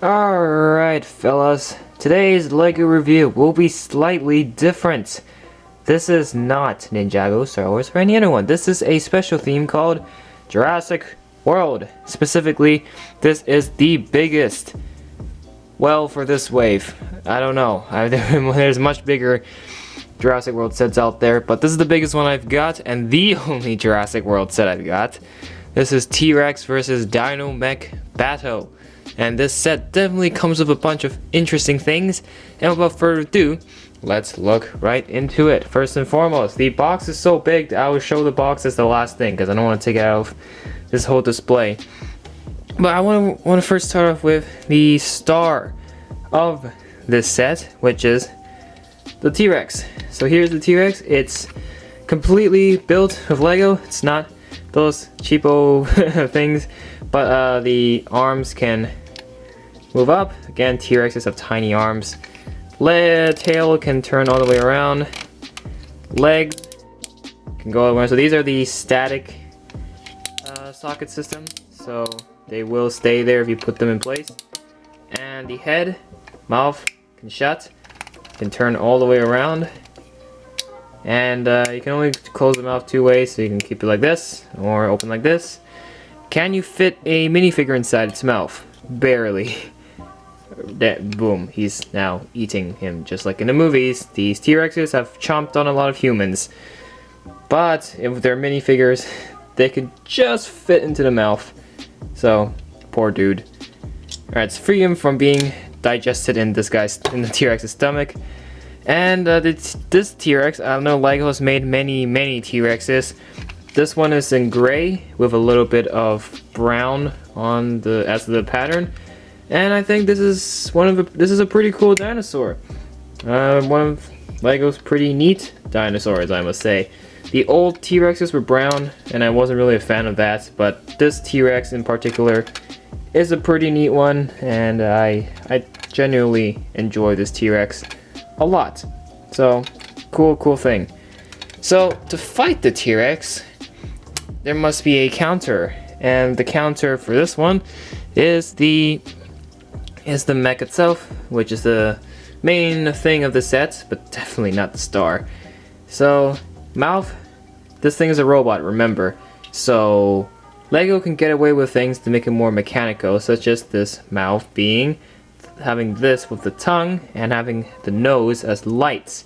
Alright fellas, today's LEGO review will be slightly different. This is not Ninjago, Star Wars, or any other one. This is a special theme called Jurassic World. Specifically, this is the biggest, well, for this wave. I don't know, there's much bigger Jurassic World sets out there, but this is the biggest one I've got, and the only Jurassic World set I've got. This is T-Rex versus Dino Mech Battle. And this set definitely comes with a bunch of interesting things. And without further ado, let's look right into it. First and foremost, the box is so big, I will show the box as the last thing because I don't want to take it out of this whole display. But I want to first start off with the star of this set, which is the T-Rex. So here's the T-Rex. It's completely built of Lego. It's not those cheapo things, but the arms can move up. Again, T-Rexes have tiny arms. Tail can turn all the way around. Legs can go all the way. So these are the static socket system, so they will stay there if you put them in place. And the head, mouth can shut, can turn all the way around. And you can only close the mouth two ways, so you can keep it like this or open like this. Can you fit a minifigure inside its mouth? Barely. Boom, he's now eating him just like in the movies. These T-Rexes have chomped on a lot of humans, but if they're minifigures, they could just fit into the mouth. So, poor dude. Alright, it's free him from being digested in the T-Rex's stomach. And this T-Rex, I don't know, LEGO has made many T-Rexes. This one is in gray with a little bit of brown on as the pattern. And I think this is a pretty cool dinosaur. One of LEGO's pretty neat dinosaurs, I must say. The old T-Rexes were brown, and I wasn't really a fan of that, but this T-Rex in particular is a pretty neat one, and I genuinely enjoy this T-Rex a lot. So, cool thing. So, to fight the T-Rex, there must be a counter, and the counter for this one is the mech itself, which is the main thing of the set, but definitely not the star. So, mouth, this thing is a robot, remember. So, LEGO can get away with things to make it more mechanical, such as this mouth having this with the tongue and having the nose as lights.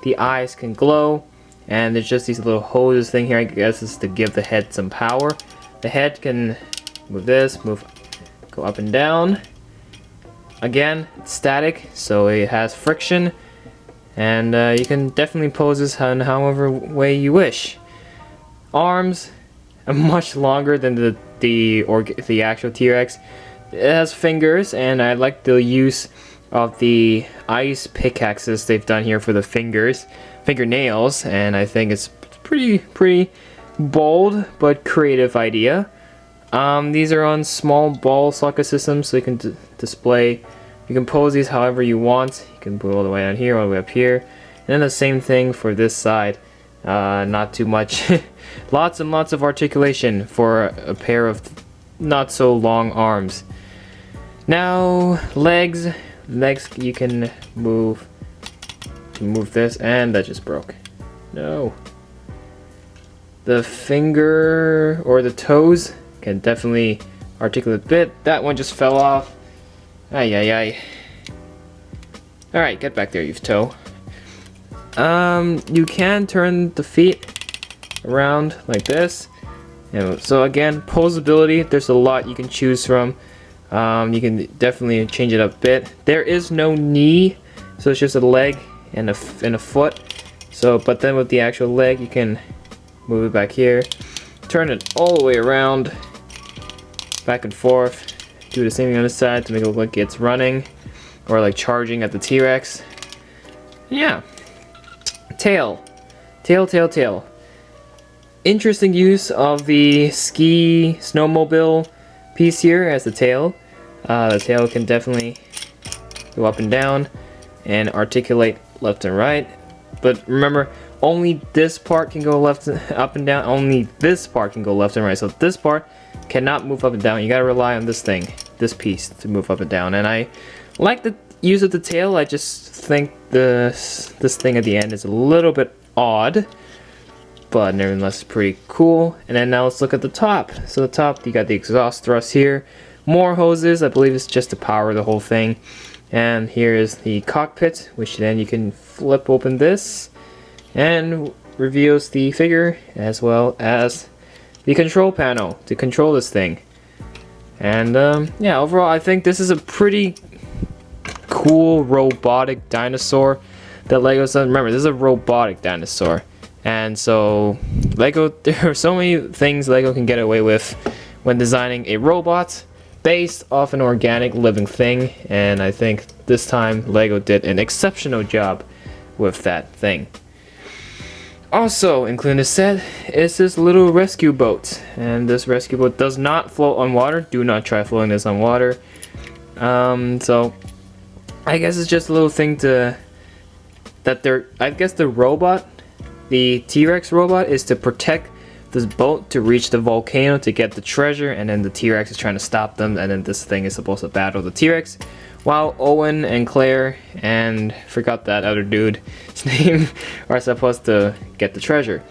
The eyes can glow, and there's just these little hoses thing here, I guess is to give the head some power. The head can move go up and down. Again, it's static, so it has friction, and you can definitely pose this in however way you wish. Arms are much longer than the actual T-Rex. It has fingers, and I like the use of the ice pickaxes they've done here for the fingernails, and I think it's pretty bold but creative idea. These are on small ball socket systems, so you can display. You can pose these however you want. You can put all the way down here, all the way up here, and then the same thing for this side. Not too much. Lots and lots of articulation for a pair of not so long arms. Now, legs you can move this, and that just broke. No. The finger or the toes can definitely articulate a bit. That one just fell off. Ay. Alright, get back there, you toe. You can turn the feet around like this. So again, posability, there's a lot you can choose from. You can definitely change it up a bit. There is no knee, so it's just a leg and a foot. So, but then with the actual leg, you can move it back here, turn it all the way around, back and forth. Do the same thing on this side to make it look like it's running or like charging at the T-Rex. Yeah. Tail. Interesting use of the snowmobile piece here as the tail. The tail can definitely go up and down and articulate left and right. But remember, only this part can go up and down. Only this part can go left and right. So this part cannot move up and down. You gotta rely on this thing. this piece to move up and down. And I like the use of the tail. I just think this thing at the end is a little bit odd, but nevertheless pretty cool. And then now let's look at the top. So the top, you got the exhaust thrust here, more hoses. I believe it's just to power the whole thing. And here is the cockpit, which then you can flip open this and reveals the figure as well as the control panel to control this thing. And yeah, overall I think this is a pretty cool robotic dinosaur that Lego's done. Remember, this is a robotic dinosaur, and so there are so many things Lego can get away with when designing a robot based off an organic living thing, and I think this time Lego did an exceptional job with that thing. Also included in the set is this little rescue boat, and this rescue boat does not float on water. Do not try floating this on water. So I guess it's just a little thing I guess the robot, the T-Rex robot, is to protect this boat to reach the volcano to get the treasure, and then the T-Rex is trying to stop them, and then this thing is supposed to battle the T-Rex, while Owen and Claire and forgot that other dude's name are supposed to get the treasure.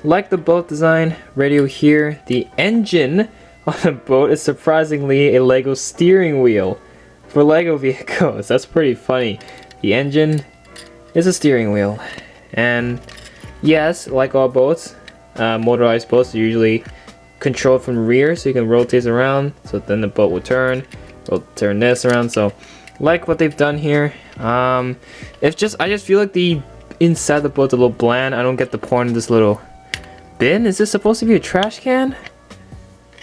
Like the boat design, radio here, the engine on the boat is surprisingly a Lego steering wheel for Lego vehicles. That's pretty funny. The engine is a steering wheel, and yes, like all boats, motorized boats are usually controlled from the rear, so you can rotate around, so then the boat will turn. We'll turn this around. So like what they've done here. It's just, I just feel like the inside the boat's a little bland. I don't get the point of this little bin. Is this supposed to be a trash can?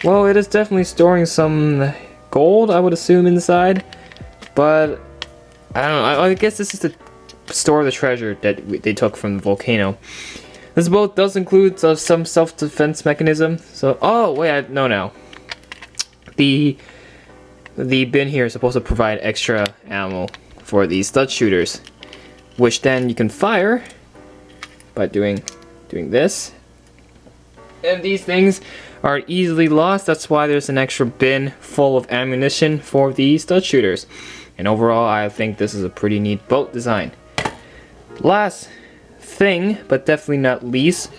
Well, it is definitely storing some gold, I would assume, inside, but I don't know. I guess this is to store the treasure that they took from the volcano. This boat does include some self-defense mechanism. So, oh wait, no, now the bin here is supposed to provide extra ammo for these stud shooters, which then you can fire by doing this. And these things are easily lost. That's why there's an extra bin full of ammunition for these stud shooters. And overall, I think this is a pretty neat boat design. Last thing, but definitely not least,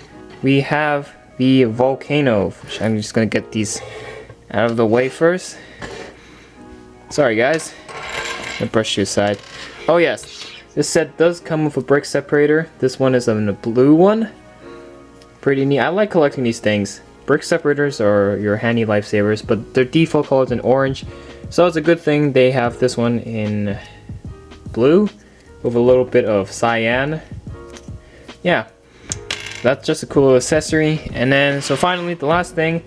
we have the Volcano, which I'm just gonna get these out of the way first. Sorry guys, I brushed you aside. Oh yes, this set does come with a brick separator. This one is in a blue one. Pretty neat. I like collecting these things. Brick separators are your handy lifesavers, but their default color is in orange, so it's a good thing they have this one in blue with a little bit of cyan. Yeah, that's just a cool accessory. And then, so finally, the last thing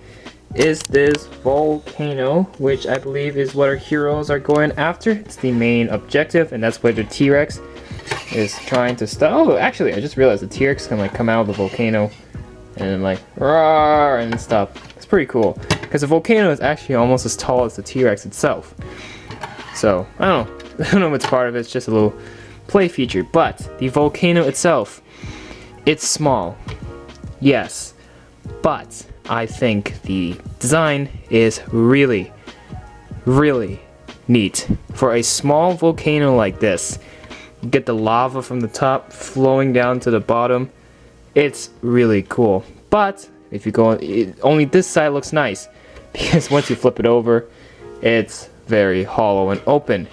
is this Volcano, which I believe is what our heroes are going after. It's the main objective, and that's where the T-Rex is trying to stop. Oh, actually, I just realized the T-Rex can like come out of the volcano and then like roar and stop. It's pretty cool because the volcano is actually almost as tall as the T-Rex itself. So I don't know if it's part of it. It's just a little play feature. But the volcano itself, it's small, yes, but I think the design is really, really neat. For a small volcano like this, you get the lava from the top flowing down to the bottom. It's really cool. But if you go, only this side looks nice because once you flip it over, it's very hollow and open.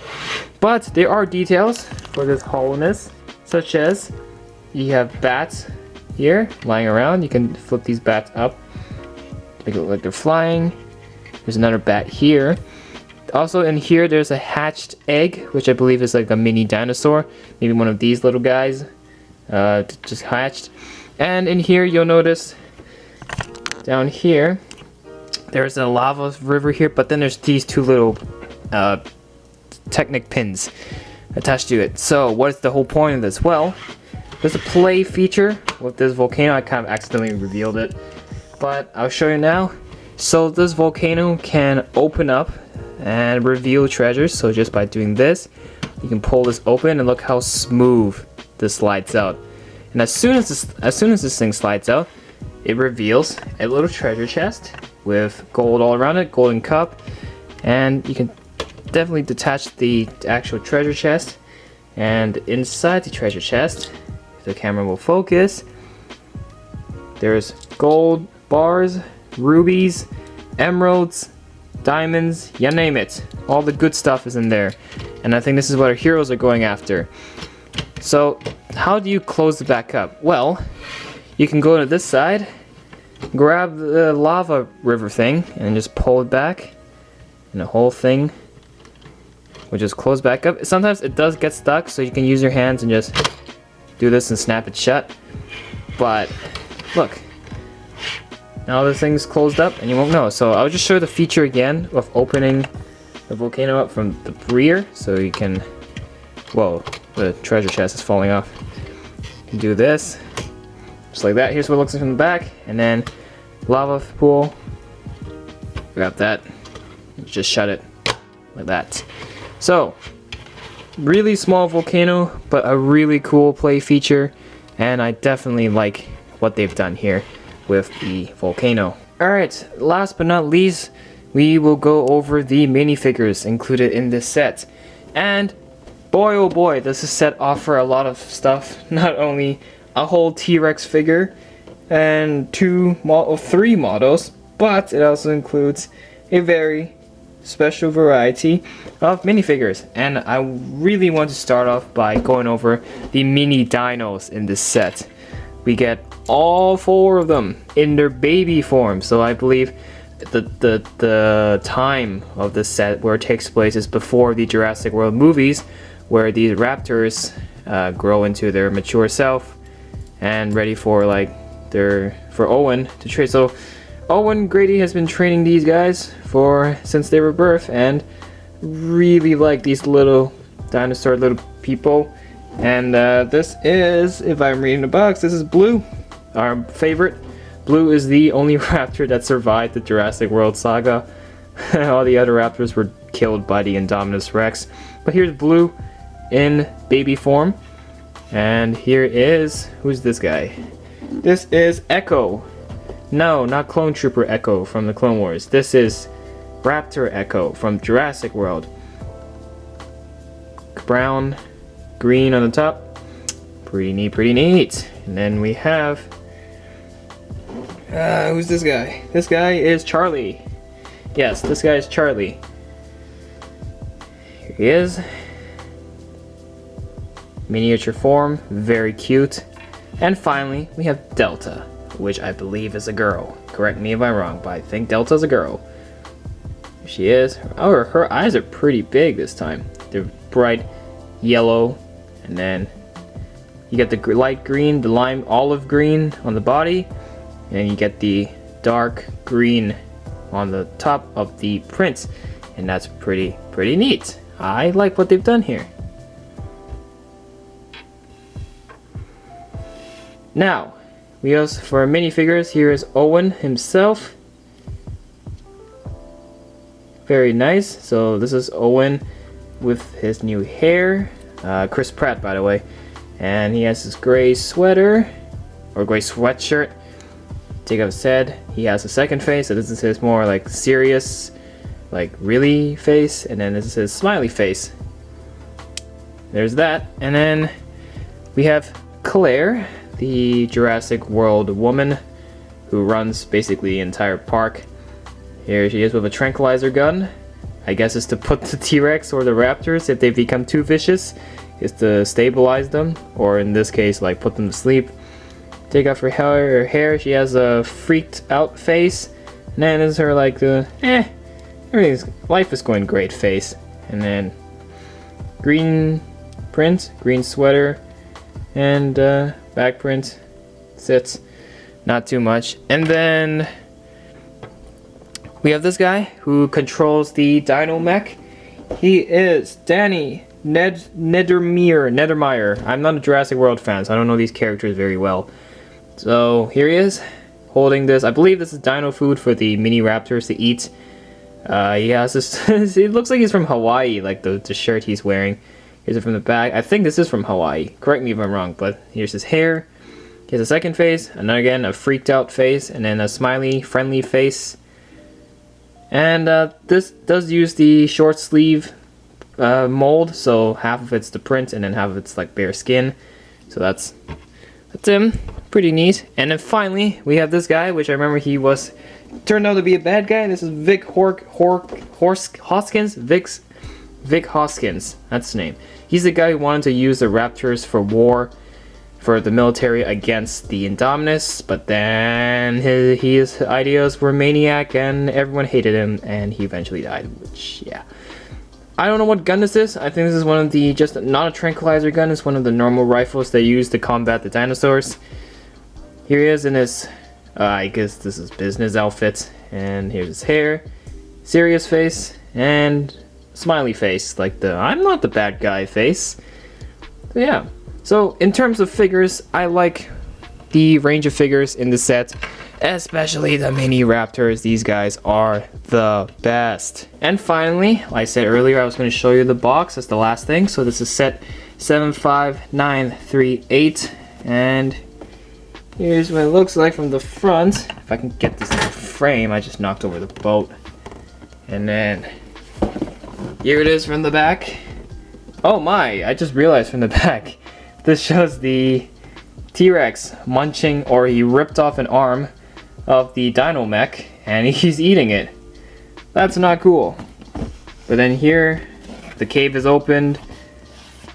But there are details for this hollowness, such as you have bats here lying around. You can flip these bats up. They look like they're flying. There's another bat here. Also in here there's a hatched egg, which I believe is like a mini dinosaur. Maybe one of these little guys just hatched. And in here you'll notice down here there's a lava river here, but then there's these two little Technic pins attached to it. So what is the whole point of this? Well, there's a play feature with this volcano. I kind of accidentally revealed it, but I'll show you now. So this volcano can open up and reveal treasures. So just by doing this, you can pull this open and look how smooth this slides out. And as soon as this thing slides out, it reveals a little treasure chest with gold all around it, golden cup, And you can definitely detach the actual treasure chest. And inside the treasure chest, if the camera will focus, there's gold bars, rubies, emeralds, diamonds, you name it. All the good stuff is in there. And I think this is what our heroes are going after. So, how do you close it back up? Well, you can go to this side, grab the lava river thing, and just pull it back. And the whole thing will just close back up. Sometimes it does get stuck, so you can use your hands and just do this and snap it shut. But, look. Now this thing's closed up and you won't know. So I'll just show the feature again of opening the volcano up from the rear, so you can, whoa, the treasure chest is falling off. You can do this, just like that. Here's what it looks like from the back, and then lava pool, grab that, and just shut it, like that. So, really small volcano, but a really cool play feature, and I definitely like what they've done here with the volcano. Alright, last but not least, we will go over the minifigures included in this set. And boy oh boy, does this set offer a lot of stuff. Not only a whole T-Rex figure and three models, but it also includes a very special variety of minifigures. And I really want to start off by going over the mini dinos in this set. We get all 4 of them in their baby form, so I believe the time of the set where it takes place is before the Jurassic World movies, where these raptors grow into their mature self and ready for for Owen to train. So Owen Grady has been training these guys since they were birth, and really like these little dinosaur little people. And this is, if I'm reading the box, this is Blue, our favorite. Blue is the only raptor that survived the Jurassic World saga. All the other raptors were killed by the Indominus Rex. But here's Blue in baby form. And here is, who's this guy? This is Echo. No, not Clone Trooper Echo from the Clone Wars. This is Raptor Echo from Jurassic World. Brown, green on the top. Pretty neat, pretty neat. And then we have, who's this guy? This guy is Charlie. Yes, this guy is Charlie. Here he is. Miniature form, very cute. And finally, we have Delta, which I believe is a girl. Correct me if I'm wrong, but I think Delta's a girl. Here she is. Oh, her eyes are pretty big this time. They're bright yellow, and then you get the light green, the lime olive green on the body, and you get the dark green on the top of the print, and that's pretty neat. I like what they've done here. Now, we also, for minifigures, here is Owen himself. Very nice. So this is Owen with his new hair. Chris Pratt, by the way. And he has this gray sweater, or gray sweatshirt. Take off his head. He has a second face, so this is his more like serious, like really face. And then this is his smiley face. There's that. And then we have Claire, the Jurassic World woman who runs basically the entire park. Here she is with a tranquilizer gun. I guess it's to put the T-Rex or the raptors, if they become too vicious, is to stabilize them, or in this case, like put them to sleep. Take off her hair. She has a freaked out face. And then this is her like life is going great face. And then green print, green sweater, and back print. Sits not too much. And then we have this guy who controls the Dino Mech. He is Danny Nedermeyer. I'm not a Jurassic World fan, so I don't know these characters very well. So here he is, holding this. I believe this is dino food for the mini raptors to eat. He has this. It looks like he's from Hawaii, like the shirt he's wearing. Here's it from the back. I think this is from Hawaii. Correct me if I'm wrong, but here's his hair. He has a second face, and then again a freaked out face, and then a smiley, friendly face. And this does use the short sleeve mold, so half of it's the print and then half of it's like bare skin. So that's him. Pretty neat. And then finally we have this guy, which I remember he turned out to be a bad guy. This is Vic Hoskins. Vic Hoskins, that's his name. He's the guy who wanted to use the Raptors for war, for the military against the Indominus, but then his ideas were maniac and everyone hated him and he eventually died, which, yeah. I don't know what gun this is. I think this is one of the, just not a tranquilizer gun, it's one of the normal rifles they use to combat the dinosaurs. Here he is in his, I guess this is business outfit, and here's his hair, serious face, and smiley face, like the I'm not the bad guy face. But yeah. So in terms of figures, I like the range of figures in the set, especially the mini raptors. These guys are the best. And finally, like I said earlier, I was going to show you the box. That's the last thing. So this is set 75938, and here's what it looks like from the front. If I can get this in the frame, I just knocked over the boat. And then here it is from the back. Oh my, I just realized from the back. This shows the T-Rex munching, or he ripped off an arm of the Dino Mech and he's eating it. That's not cool. But then here, the cave is opened,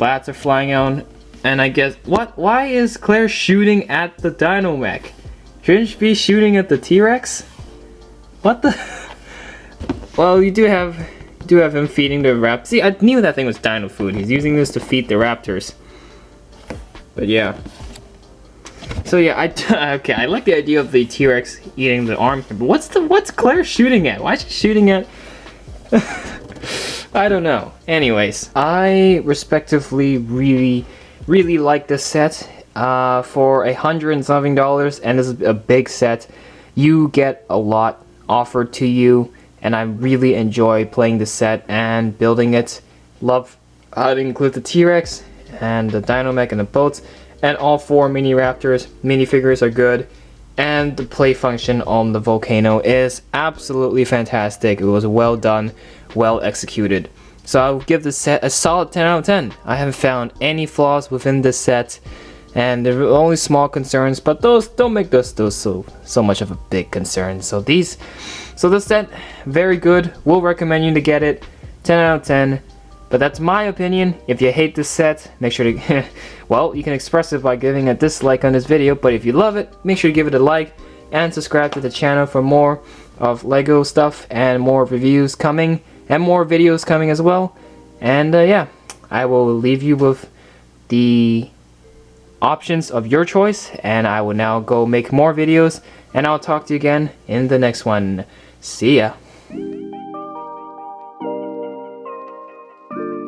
bats are flying out, and I guess, why is Claire shooting at the Dino Mech? Shouldn't she be shooting at the T-Rex? What the? Well, you do have him feeding the raptors. See, I knew that thing was dino food. He's using this to feed the raptors. But yeah. So yeah, okay, I like the idea of the T-Rex eating the arm. But what's Claire shooting at? Why is she shooting at? I don't know. Anyways, I respectively really like this set. For $100 and something, and this is a big set. You get a lot offered to you, and I really enjoy playing the set and building it. Love how it includes the T-Rex and the Dino Mech and the boats, and all 4 mini raptors. Minifigures are good, and the play function on the Volcano is absolutely fantastic. It was well done, well executed. So I'll give this set a solid 10 out of 10. I haven't found any flaws within this set, and there are only small concerns, but those don't make those so much of a big concern. So this set, very good. Will recommend you to get it. 10 out of 10. But that's my opinion. If you hate this set, make sure to well, you can express it by giving a dislike on this video, but if you love it, make sure to give it a like and subscribe to the channel for more of Lego stuff and more reviews coming and more videos coming as well. And yeah, I will leave you with the options of your choice, and I will now go make more videos, and I'll talk to you again in the next one. See ya.